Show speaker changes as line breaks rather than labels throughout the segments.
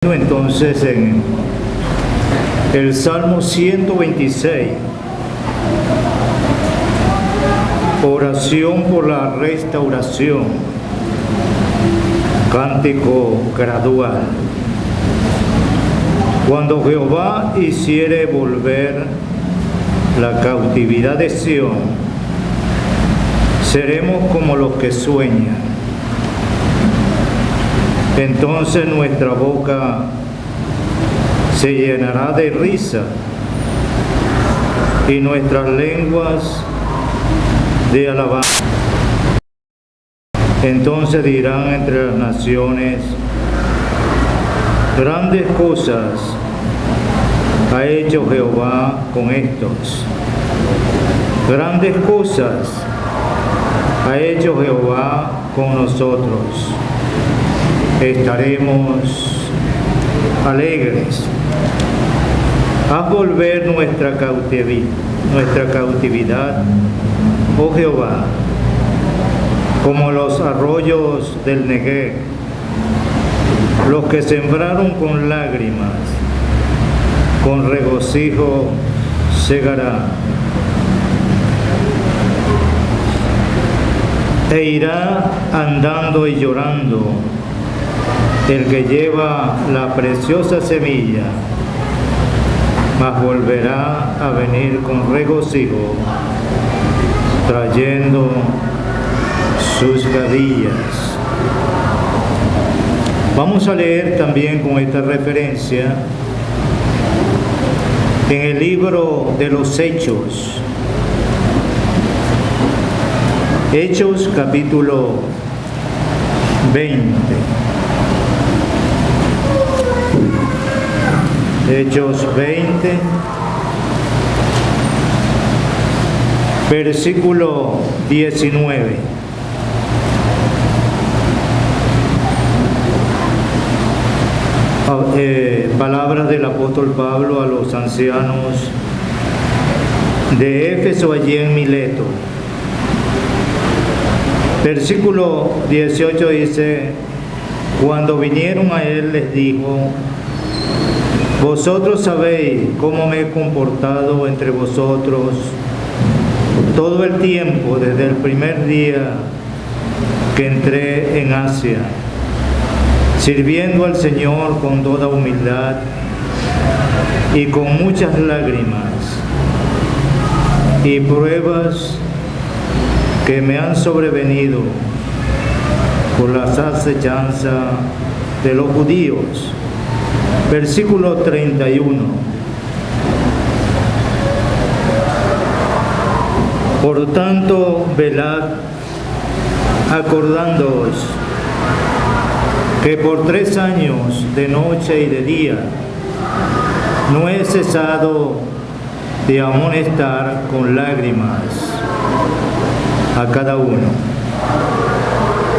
Entonces en el Salmo 126, oración por la restauración, cántico gradual. Cuando Jehová hiciere volver la cautividad de Sión, seremos como los que sueñan. Entonces nuestra boca se llenará de risa y nuestras lenguas de alabanza. Entonces dirán entre las naciones: grandes cosas ha hecho Jehová con estos. Grandes cosas ha hecho Jehová con nosotros. Estaremos alegres. Haz volver nuestra cautividad, oh Jehová, como los arroyos del Negev. Los que sembraron con lágrimas, con regocijo segarán. E irá andando y llorando el que lleva la preciosa semilla, mas volverá a venir con regocijo, trayendo sus gadillas. Vamos a leer también con esta referencia en el libro de los Hechos. Hechos capítulo 20. Hechos 20, versículo 19. Palabras del apóstol Pablo a los ancianos de Éfeso allí en Mileto. Versículo 18 dice: cuando vinieron a él les dijo: vosotros sabéis cómo me he comportado entre vosotros todo el tiempo desde el primer día que entré en Asia, sirviendo al Señor con toda humildad y con muchas lágrimas y pruebas que me han sobrevenido por las acechanzas de los judíos. Versículo 31. Por tanto, velad, acordándoos que por 3 años, de noche y de día, no he cesado de amonestar con lágrimas a cada uno.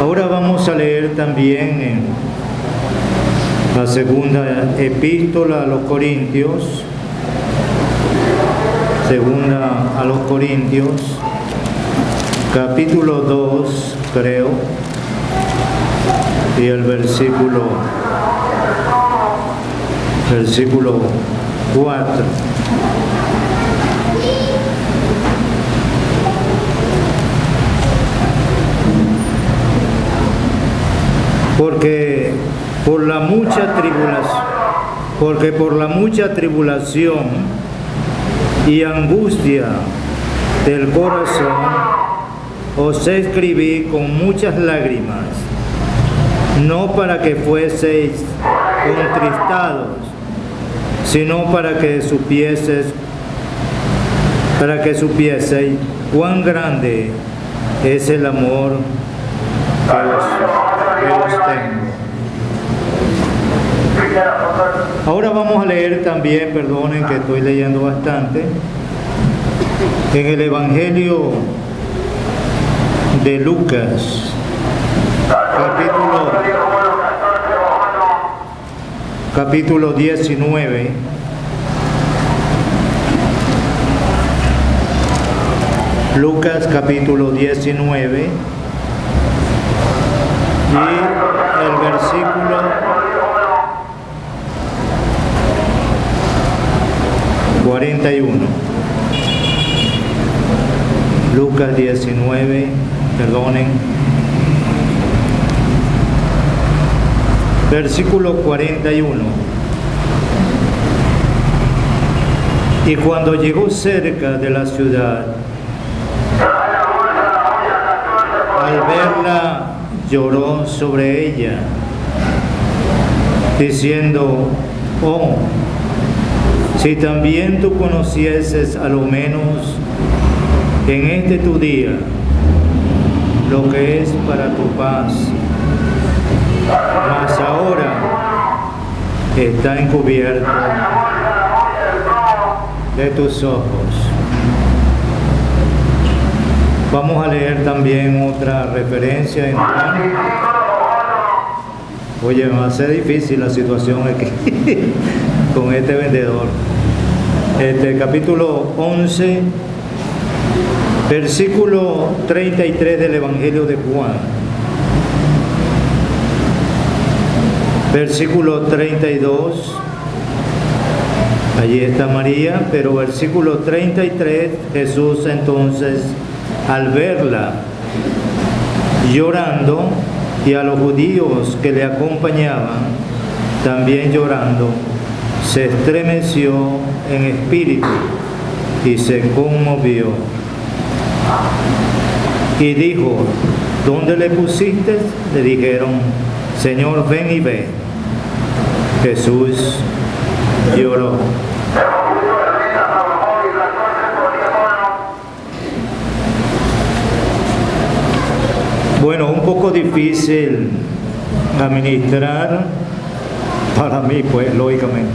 Ahora vamos a leer también en la segunda epístola a los Corintios, segunda a los Corintios, capítulo 2, creo, y el versículo 4. Porque por la mucha tribulación y angustia del corazón os escribí con muchas lágrimas, no para que fueseis contristados, sino para que supieseis cuán grande es el amor que os tengo. Ahora vamos a leer también, perdonen que estoy leyendo bastante, en el Evangelio de Lucas, capítulo 19. Lucas capítulo 19 y el versículo 41. Lucas 19, perdonen. Versículo 41. Y cuando llegó cerca de la ciudad, al verla lloró sobre ella, diciendo: oh, si también tú conocieses a lo menos en este tu día lo que es para tu paz, mas ahora está encubierto de tus ojos. Vamos a leer también otra referencia en Juan. Oye, me va a ser difícil la situación aquí con este vendedor. Capítulo 11, versículo 33 del Evangelio de Juan. Versículo 32. Allí está María, pero versículo 33, Jesús entonces, al verla llorando, y a los judíos que le acompañaban también llorando, se estremeció en espíritu y se conmovió. Y dijo: ¿dónde le pusiste? Le dijeron: Señor, ven y ve. Jesús lloró. Bueno, un poco difícil administrar para mí, pues, lógicamente,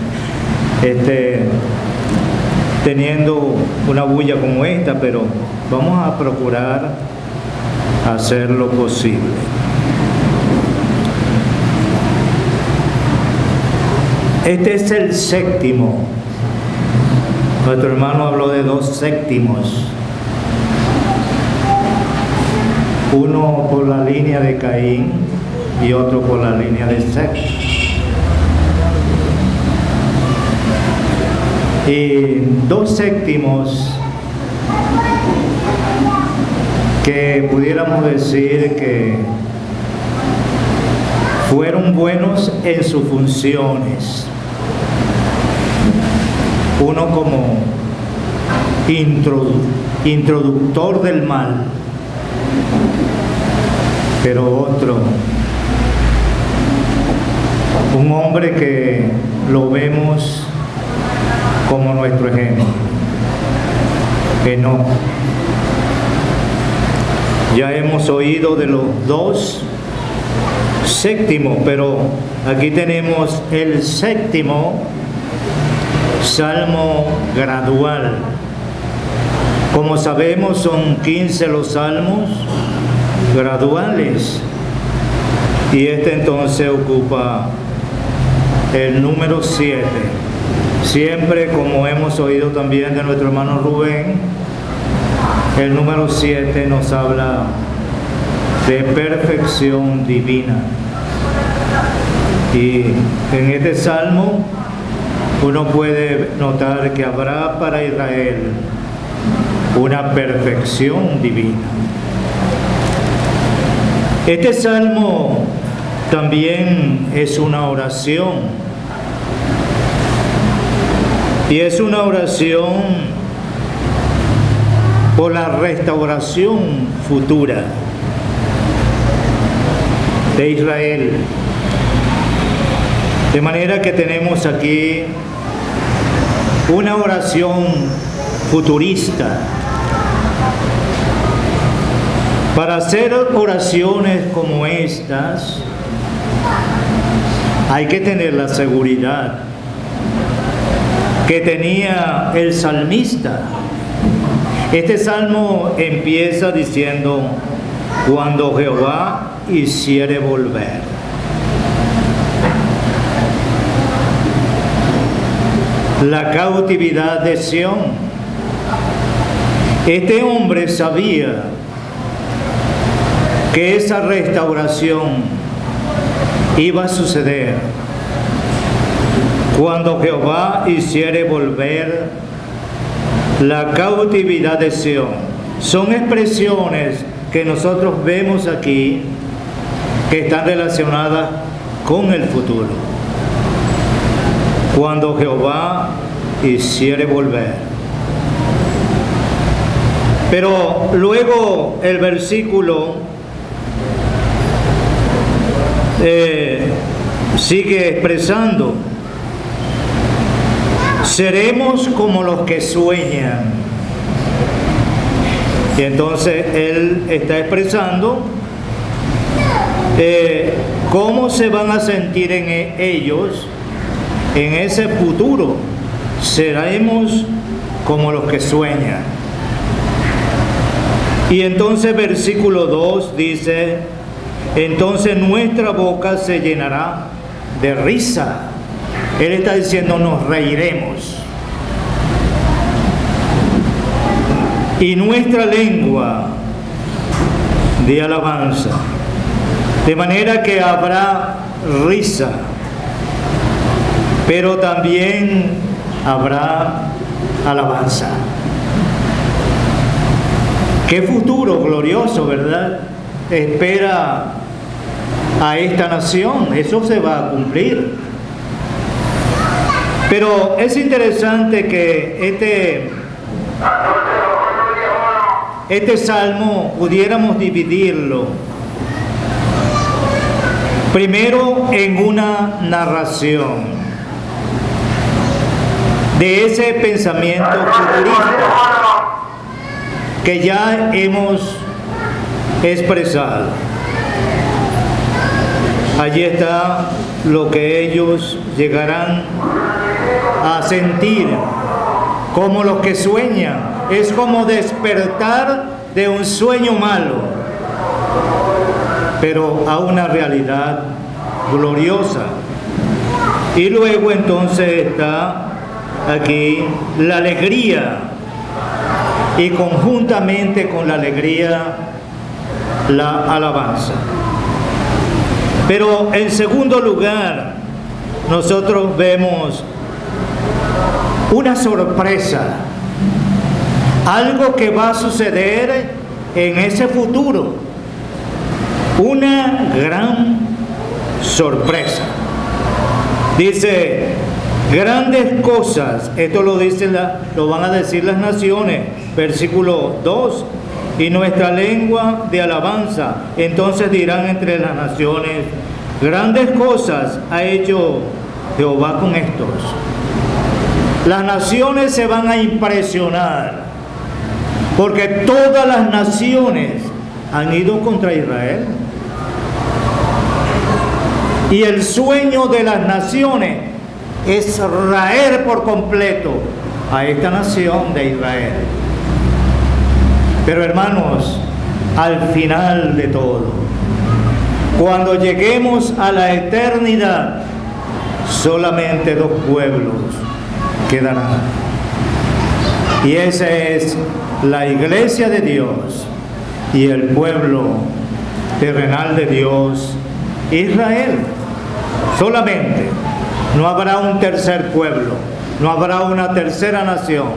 teniendo una bulla como esta, pero vamos a procurar hacer lo posible. Este es el séptimo. Nuestro hermano habló de 2 séptimos. Uno por la línea de Caín y otro por la línea de Set. Y 2 séptimos que pudiéramos decir que fueron buenos en sus funciones. Uno como introductor del mal, pero otro, un hombre que lo vemos como nuestro ejemplo, Enoc. Ya hemos oído de los 2 séptimos, pero aquí tenemos el séptimo salmo gradual. Como sabemos, son 15 los salmos graduales, y entonces ocupa el número 7. Siempre, como hemos oído también de nuestro hermano Rubén, el número 7 nos habla de perfección divina, y en este salmo uno puede notar que habrá para Israel una perfección divina. Este salmo también es una oración, y es una oración por la restauración futura de Israel. De manera que tenemos aquí una oración futurista. Para hacer oraciones como estas, hay que tener la seguridad que tenía el salmista. Este salmo empieza diciendo: cuando Jehová hiciere volver. La cautividad de Sión. Este hombre sabía que esa restauración iba a suceder cuando Jehová hiciere volver la cautividad de Sión. Son expresiones que nosotros vemos aquí que están relacionadas con el futuro, cuando Jehová hiciere volver. Pero luego el versículo sigue expresando: seremos como los que sueñan. Y entonces él está expresando cómo se van a sentir en ellos en ese futuro. Seremos como los que sueñan. Y entonces versículo 2 dice: entonces nuestra boca se llenará de risa. Él está diciendo: nos reiremos. Y nuestra lengua de alabanza. De manera que habrá risa, pero también habrá alabanza. Qué futuro glorioso, ¿verdad? Espera a esta nación. Eso se va a cumplir. Pero es interesante que este salmo pudiéramos dividirlo primero en una narración de ese pensamiento futurista que ya hemos expresado. Allí está lo que ellos llegarán a sentir como los que sueñan. Es como despertar de un sueño malo, pero a una realidad gloriosa. Y luego entonces está aquí la alegría, y conjuntamente con la alegría la alabanza. Pero en segundo lugar, nosotros vemos una sorpresa, algo que va a suceder en ese futuro, una gran sorpresa. Dice: grandes cosas, esto lo van a decir las naciones, versículo 2, y nuestra lengua de alabanza. Entonces dirán entre las naciones: grandes cosas ha hecho Jehová con estos. Las naciones se van a impresionar, porque todas las naciones han ido contra Israel. Y el sueño de las naciones es raer por completo a esta nación de Israel. Pero hermanos, al final de todo, cuando lleguemos a la eternidad, solamente dos pueblos quedarán. Y esa es la iglesia de Dios y el pueblo terrenal de Dios, Israel. Solamente. No habrá un tercer pueblo, no habrá una tercera nación.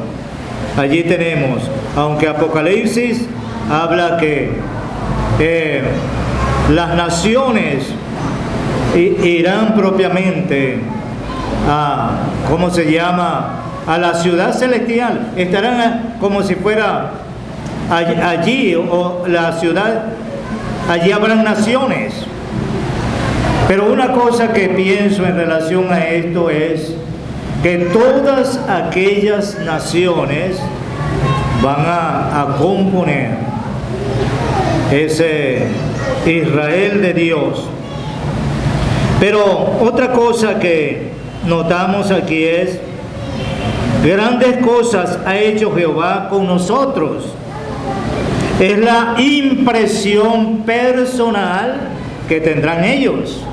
Allí tenemos, aunque Apocalipsis habla que las naciones irán propiamente a, ¿cómo se llama?, a la ciudad celestial. Estarán como si fuera allí, o la ciudad, allí habrán naciones. Pero una cosa que pienso en relación a esto es que todas aquellas naciones van a componer ese Israel de Dios. Pero otra cosa que notamos aquí es: grandes cosas ha hecho Jehová con nosotros. Es la impresión personal que tendrán ellos.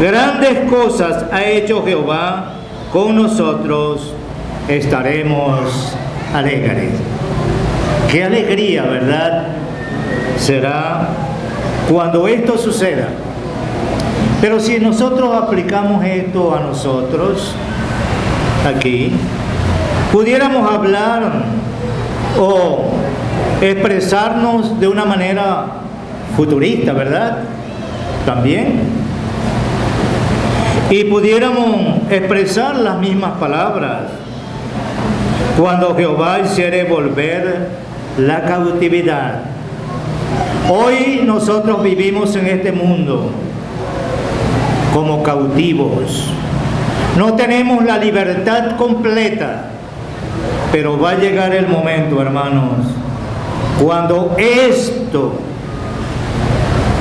Grandes cosas ha hecho Jehová con nosotros, estaremos alegres. Qué alegría, ¿verdad?, será cuando esto suceda. Pero si nosotros aplicamos esto a nosotros aquí, Pudiéramos hablar o expresarnos de una manera futurista, ¿verdad? También. Y pudiéramos expresar las mismas palabras cuando Jehová hiciere volver la cautividad. Hoy nosotros vivimos en este mundo como cautivos. No tenemos la libertad completa, pero va a llegar el momento, hermanos, cuando esto,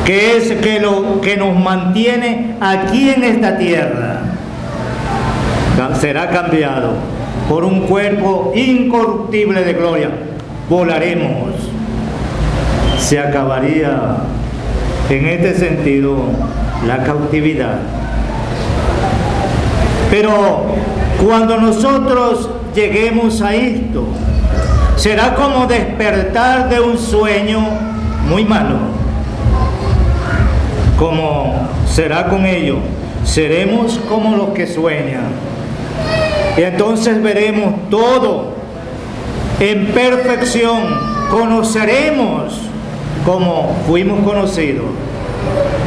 que es lo que nos mantiene aquí en esta tierra, será cambiado por un cuerpo incorruptible de gloria. Volaremos. Se acabaría en este sentido la cautividad. Pero cuando nosotros lleguemos a esto, será como despertar de un sueño muy malo. Como será con ello, seremos como los que sueñan. Y entonces veremos todo en perfección, conoceremos como fuimos conocidos.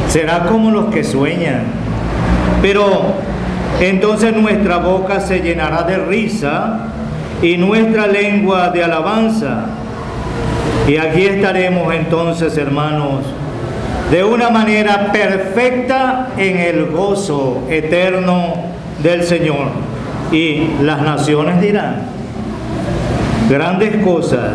Será como los que sueñan. Pero entonces nuestra boca se llenará de risa y nuestra lengua de alabanza. Y aquí estaremos entonces, hermanos, de una manera perfecta en el gozo eterno del Señor. Y las naciones dirán: grandes cosas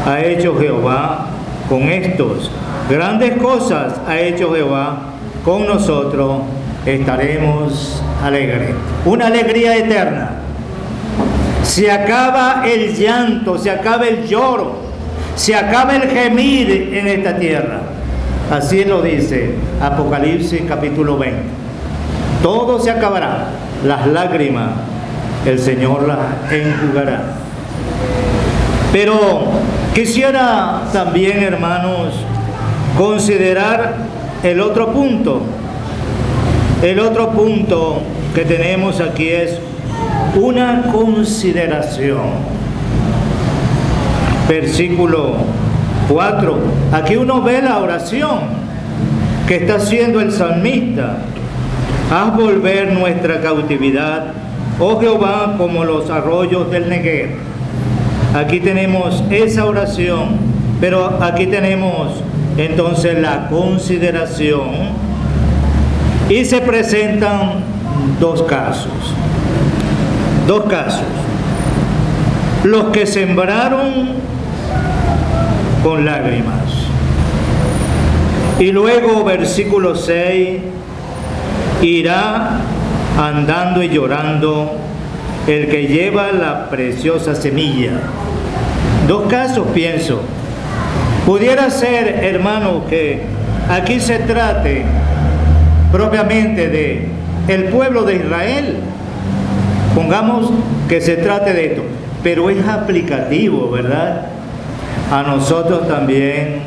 ha hecho Jehová con estos, grandes cosas ha hecho Jehová con nosotros, estaremos alegres. Una alegría eterna. Se acaba el llanto, se acaba el lloro, se acaba el gemir en esta tierra. Así lo dice Apocalipsis capítulo 20. Todo se acabará, las lágrimas el Señor las enjugará. Pero quisiera también, hermanos, considerar el otro punto. El otro punto que tenemos aquí es una consideración. Versículo 4. Aquí uno ve la oración que está haciendo el salmista. Haz volver nuestra cautividad, oh Jehová, como los arroyos del Negev. Aquí tenemos esa oración, pero aquí tenemos entonces la consideración y se presentan dos casos. Dos casos. Los que sembraron con lágrimas. Y luego, versículo 6, irá andando y llorando el que lleva la preciosa semilla. Dos casos, pienso. Pudiera ser, hermano, que aquí se trate propiamente de el pueblo de Israel. Pongamos que se trate de esto, pero es aplicativo, ¿verdad?, a nosotros también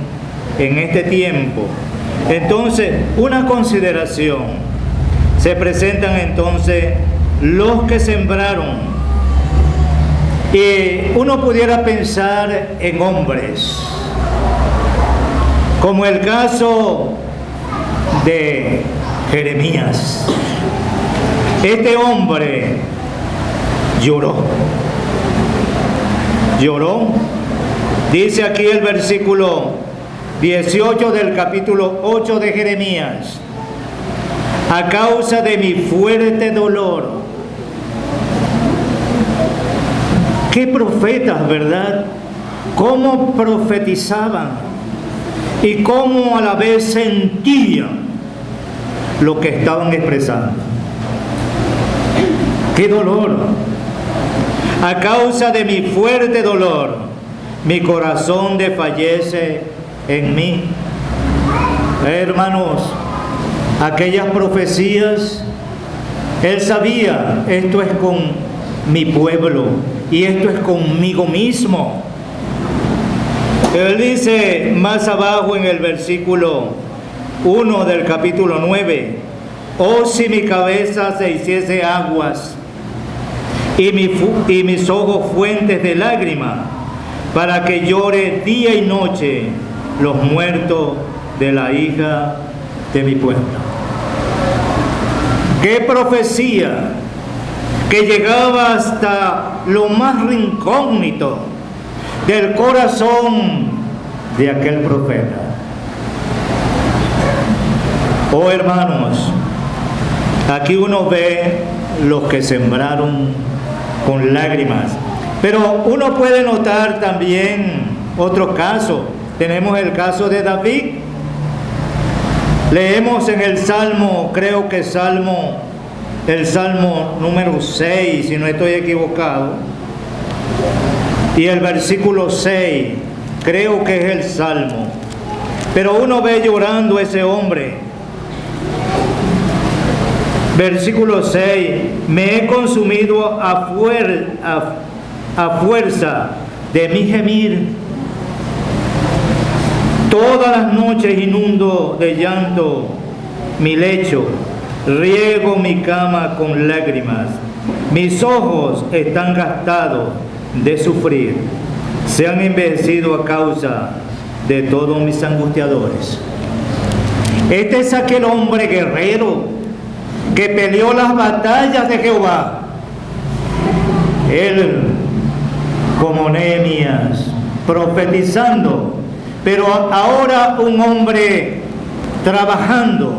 en este tiempo. Entonces, una consideración. Se presentan entonces los que sembraron. Y uno pudiera pensar en hombres, como el caso de Jeremías. Este hombre lloró. Dice aquí el versículo 18 del capítulo 8 de Jeremías: a causa de mi fuerte dolor. Qué profetas, ¿verdad? Cómo profetizaban y cómo a la vez sentían lo que estaban expresando. ¡Qué dolor! A causa de mi fuerte dolor, mi corazón desfallece en mí. Hermanos, aquellas profecías, él sabía, esto es con mi pueblo y esto es conmigo mismo. Él dice más abajo en el versículo 1 del capítulo 9: oh, si mi cabeza se hiciese aguas y mis ojos fuentes de lágrimas, para que llore día y noche los muertos de la hija de mi pueblo. ¡Qué profecía! Que llegaba hasta lo más recóndito del corazón de aquel profeta. Oh hermanos, aquí uno ve los que sembraron con lágrimas, pero uno puede notar también otro caso. Tenemos el caso de David. Leemos en el Salmo, creo que el Salmo número 6, si no estoy equivocado, y el versículo 6, creo que es el Salmo, pero uno ve llorando a ese hombre. Versículo 6, me he consumido a fuerza de mi gemir. Todas las noches inundo de llanto mi lecho, riego mi cama con lágrimas. Mis ojos están gastados de sufrir, se han envejecido a causa de todos mis angustiadores. Este es aquel hombre guerrero que peleó las batallas de Jehová. Él, como Nehemías, profetizando, pero ahora un hombre trabajando,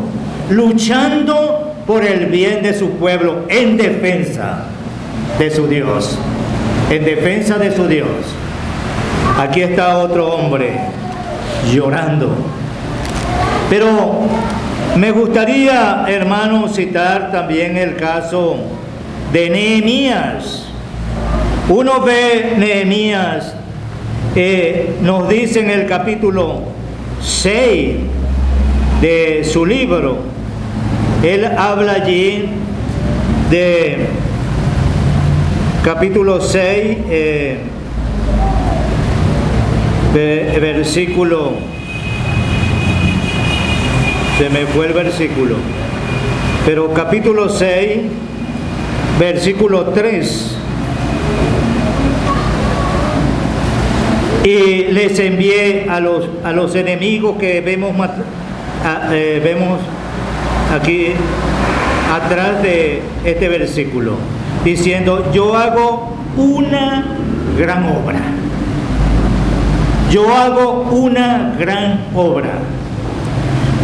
luchando por el bien de su pueblo, en defensa de su Dios, en defensa de su Dios. Aquí está otro hombre llorando. Pero me gustaría, hermanos, citar también el caso de Nehemías. Uno ve Nehemías, nos dice en el capítulo 6 de su libro, él habla allí de capítulo 6, versículo, se me fue el versículo, pero capítulo 6, versículo 3. Y les envié a los enemigos que vemos aquí atrás de este versículo, diciendo, yo hago una gran obra. Yo hago una gran obra.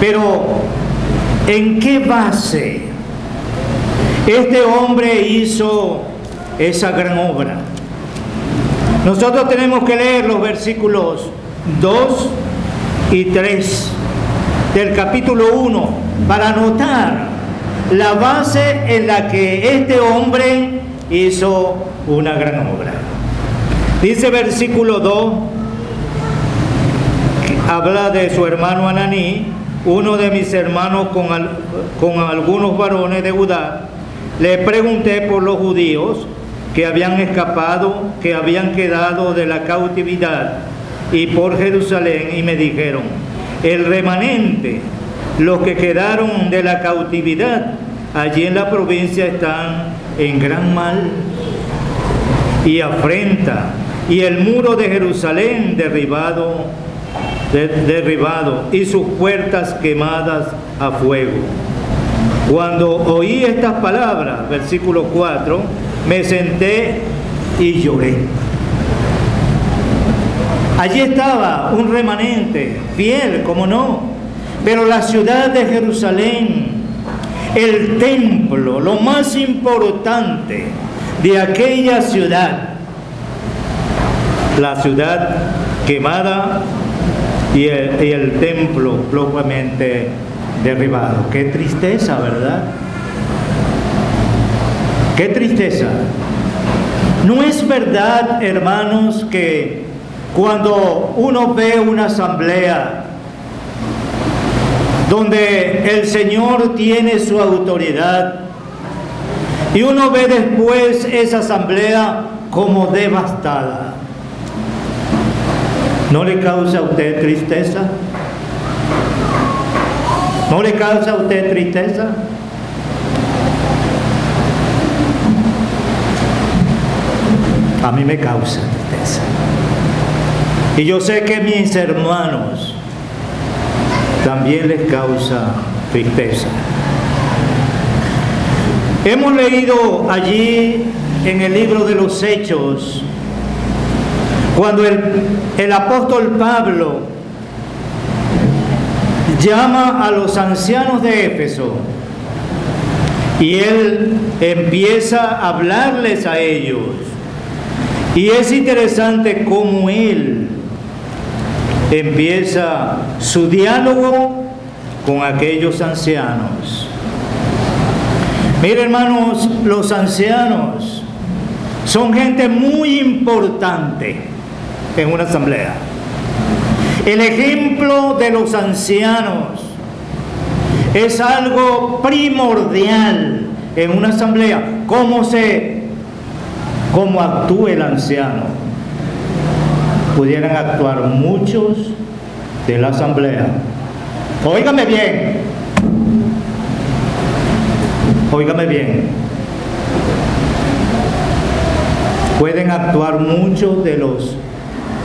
Pero, ¿en qué base este hombre hizo esa gran obra? Nosotros tenemos que leer los versículos 2 y 3 del capítulo 1 para notar la base en la que este hombre hizo una gran obra. Dice versículo 2, habla de su hermano Ananí, uno de mis hermanos con algunos varones de Judá. Le pregunté por los judíos que habían escapado, que habían quedado de la cautividad, y por Jerusalén, y me dijeron, el remanente, los que quedaron de la cautividad, allí en la provincia están en gran mal y afrenta, y el muro de Jerusalén derribado, y sus puertas quemadas a fuego. Cuando oí estas palabras, versículo 4, me senté y lloré. Allí estaba un remanente, fiel, como no, pero la ciudad de Jerusalén, el templo, lo más importante de aquella ciudad, la ciudad quemada y el templo propiamente derribado. Qué tristeza, ¿verdad? ¡Qué tristeza! ¿No es verdad, hermanos, que cuando uno ve una asamblea donde el Señor tiene su autoridad y uno ve después esa asamblea como devastada, ¿no le causa a usted tristeza? ¿No le causa a usted tristeza? a mí me causa tristeza. Y yo sé que mis hermanos también les causa tristeza. Hemos leído allí en el libro de los Hechos, cuando el apóstol Pablo llama a los ancianos de Éfeso y él empieza a hablarles a ellos. Y es interesante cómo él empieza su diálogo con aquellos ancianos. Miren, hermanos, los ancianos son gente muy importante en una asamblea. El ejemplo de los ancianos es algo primordial en una asamblea. Cómo actúa el anciano. Pudieran actuar muchos de la asamblea. Óigame bien. Óigame bien. Pueden actuar muchos de los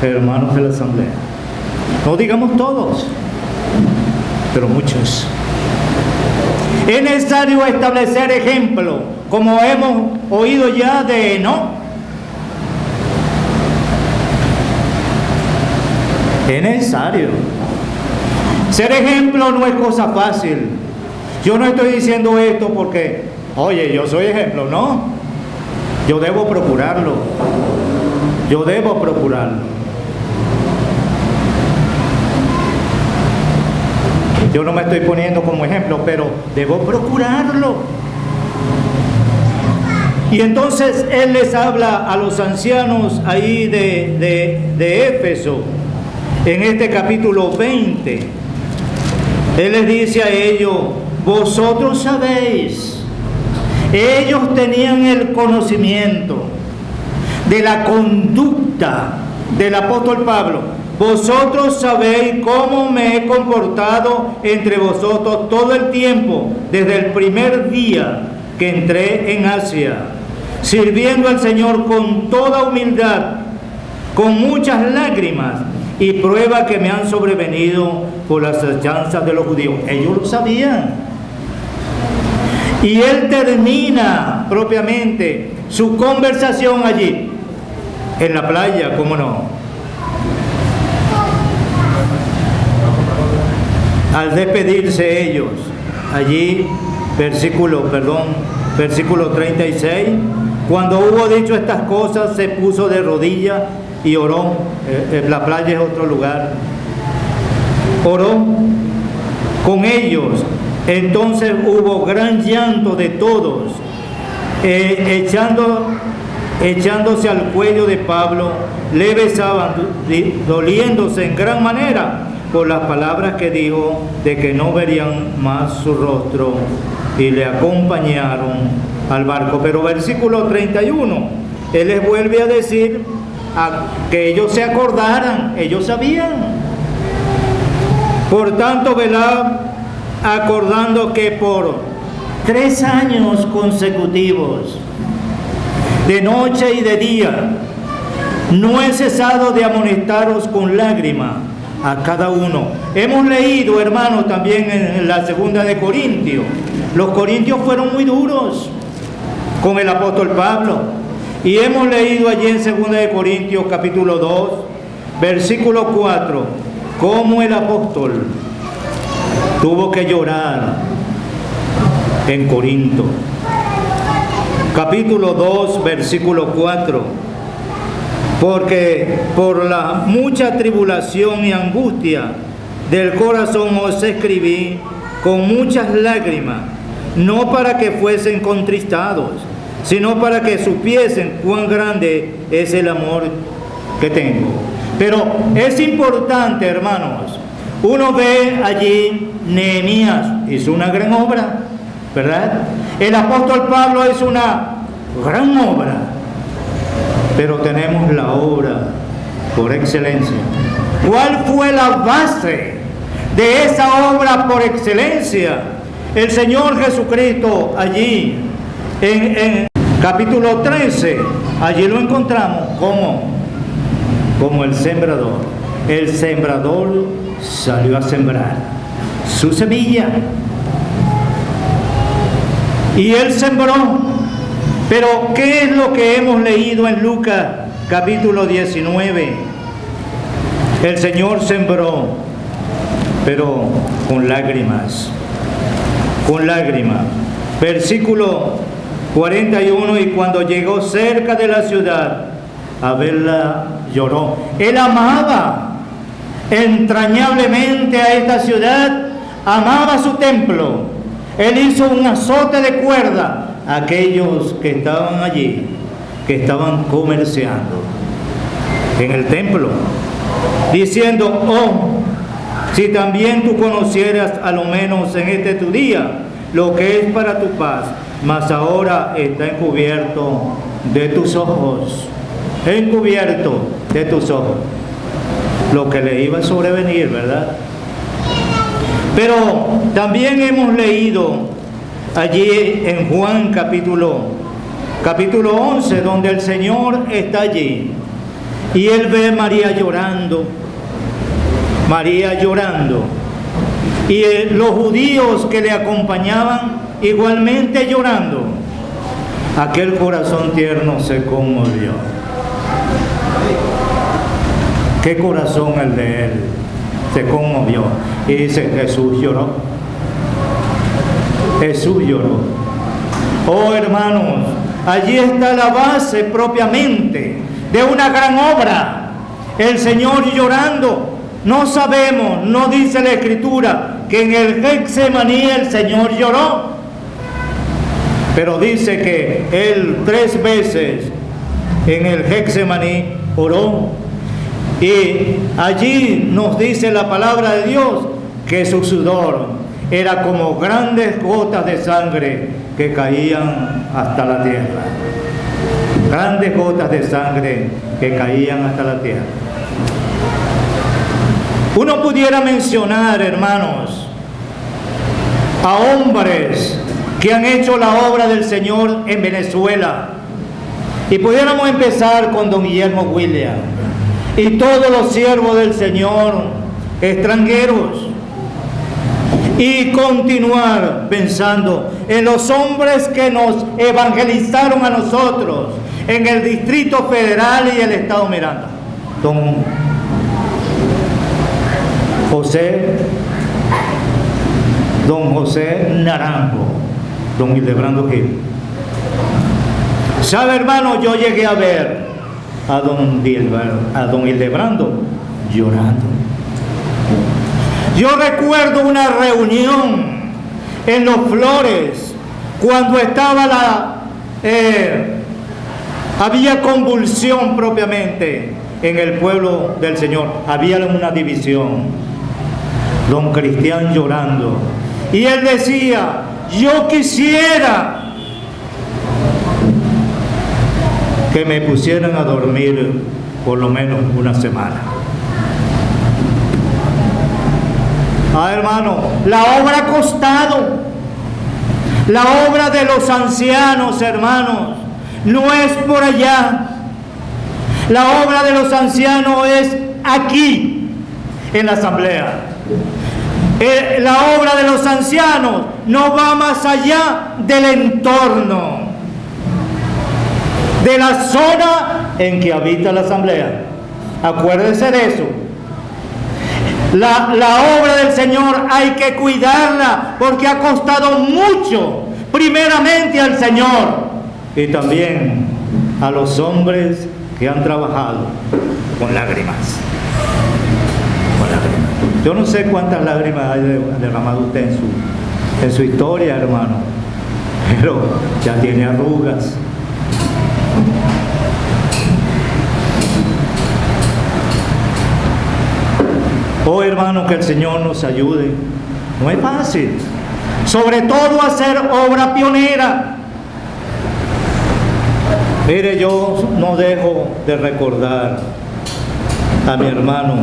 hermanos de la asamblea. No digamos todos, pero muchos. Es necesario establecer ejemplo, como hemos oído ya de Enoc. Es necesario. Ser ejemplo no es cosa fácil. Yo no estoy diciendo esto porque, oye, yo soy ejemplo, no. Yo debo procurarlo. Yo debo procurarlo. Yo no me estoy poniendo como ejemplo, pero debo procurarlo. Y entonces él les habla a los ancianos ahí de Éfeso, en este capítulo 20. Él les dice a ellos: vosotros sabéis. Ellos tenían el conocimiento de la conducta del apóstol Pablo. Vosotros sabéis cómo me he comportado entre vosotros todo el tiempo, desde el primer día que entré en Asia, sirviendo al Señor con toda humildad, con muchas lágrimas y pruebas que me han sobrevenido por las acechanzas de los judíos. Ellos lo sabían. Y él termina propiamente su conversación allí, en la playa, ¿cómo no? Al despedirse ellos, allí, versículo 36, cuando hubo dicho estas cosas, se puso de rodillas y oró. La playa es otro lugar. Oró con ellos. Entonces hubo gran llanto de todos, echándose al cuello de Pablo, le besaban, doliéndose en gran manera por las palabras que dijo de que no verían más su rostro, y le acompañaron al barco. Pero versículo 31, él les vuelve a decir que ellos se acordaran, ellos sabían. Por tanto, velad, acordando que por 3 años consecutivos, de noche y de día, no he cesado de amonestaros con lágrimas a cada uno. Hemos leído, hermanos, también en la segunda de Corintios. Los corintios fueron muy duros con el apóstol Pablo. Y hemos leído allí en segunda de Corintios capítulo 2, versículo 4, cómo el apóstol tuvo que llorar en Corinto. Capítulo 2, versículo 4. Porque por la mucha tribulación y angustia del corazón os escribí con muchas lágrimas, no para que fuesen contristados, sino para que supiesen cuán grande es el amor que tengo. Pero es importante, hermanos, uno ve allí, Nehemías hizo una gran obra, ¿verdad? El apóstol Pablo hizo una gran obra. Pero tenemos la obra por excelencia. ¿Cuál fue la base de esa obra por excelencia? El Señor Jesucristo allí, Capítulo 13, allí lo encontramos como el sembrador. El sembrador salió a sembrar su semilla. Y él sembró. Pero ¿qué es lo que hemos leído en Lucas capítulo 19? El Señor sembró, pero con lágrimas. Con lágrimas. Versículo 41, y cuando llegó cerca de la ciudad, a verla lloró. Él amaba entrañablemente a esta ciudad, amaba su templo. Él hizo un azote de cuerda a aquellos que estaban allí, que estaban comerciando en el templo, diciendo: oh, si también tú conocieras a lo menos en este tu día lo que es para tu paz, mas ahora está encubierto de tus ojos, encubierto de tus ojos, lo que le iba a sobrevenir, ¿verdad? Pero también hemos leído allí en Juan capítulo 11, donde el Señor está allí y Él ve a María llorando, y los judíos que le acompañaban igualmente llorando. Aquel corazón tierno se conmovió. ¿Qué corazón el de Él? Se conmovió. Y dice: Jesús lloró. Jesús lloró. Oh, hermanos, allí está la base propiamente de una gran obra. El Señor llorando. No sabemos, no dice la Escritura que en el Getsemaní el Señor lloró, pero dice que Él 3 veces en el Getsemaní oró. Y allí nos dice la palabra de Dios que su sudor era como grandes gotas de sangre que caían hasta la tierra. Grandes gotas de sangre que caían hasta la tierra. Uno pudiera mencionar, hermanos, a hombres que han hecho la obra del Señor en Venezuela. Y pudiéramos empezar con don Guillermo William y todos los siervos del Señor extranjeros, y continuar pensando en los hombres que nos evangelizaron a nosotros en el Distrito Federal y el Estado Miranda. Don José Naranjo, don Hildebrando Gil. ¿Sabe, hermano? Yo llegué a ver a don Hildebrando llorando. Yo recuerdo una reunión en Los Flores cuando estaba había convulsión propiamente en el pueblo del Señor. Había una división. Don Cristian llorando. Y él decía: yo quisiera que me pusieran a dormir por lo menos una semana. Hermano, la obra ha costado. La obra de los ancianos, hermanos, no es por allá. La obra de los ancianos es aquí, en la asamblea. La obra de los ancianos no va más allá del entorno, de la zona en que habita la asamblea. Acuérdense de eso. La obra del Señor hay que cuidarla porque ha costado mucho, primeramente al Señor y también a los hombres que han trabajado con lágrimas. Yo no sé cuántas lágrimas ha derramado usted en su historia, hermano, pero ya tiene arrugas. Oh, hermano, que el Señor nos ayude. No es fácil, sobre todo hacer obra pionera. Mire, yo no dejo de recordar a mi hermano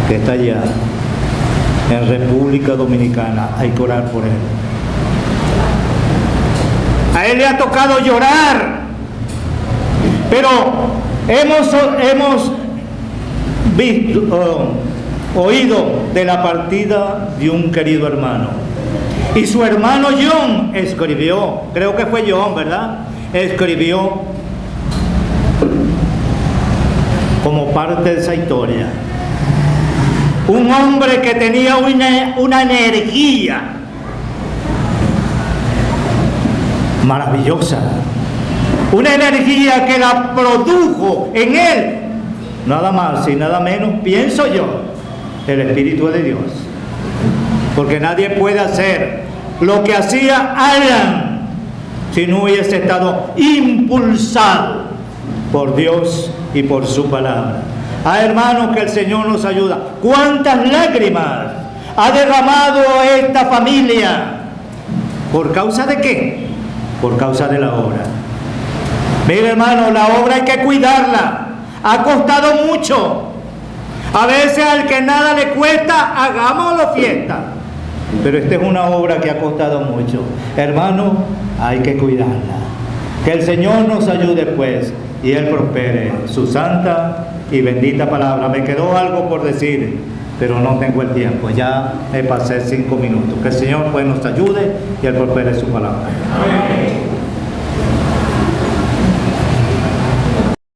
que está allá en República Dominicana. Hay que orar por él. A él le ha tocado llorar. Pero hemos visto, oído de la partida de un querido hermano. Y su hermano John escribió, creo que fue John, ¿verdad? Escribió como parte de esa historia. Un hombre que tenía una energía maravillosa, una energía que la produjo en él, nada más y nada menos, pienso yo, el Espíritu de Dios. Porque nadie puede hacer lo que hacía Alan si no hubiese estado impulsado por Dios y por su palabra. Hermanos, que el Señor nos ayuda. ¿Cuántas lágrimas ha derramado esta familia? ¿Por causa de qué? Por causa de la obra. Mire, hermano, la obra hay que cuidarla. Ha costado mucho. A veces al que nada le cuesta, hagámoslo fiesta. Pero esta es una obra que ha costado mucho. Hermano, hay que cuidarla. Que el Señor nos ayude, pues, y Él prospere su santa y bendita palabra. Me quedó algo por decir, pero no tengo el tiempo. Ya me pasé 5 minutos. Que el Señor, pues, nos ayude y Él prospere su palabra. Amén.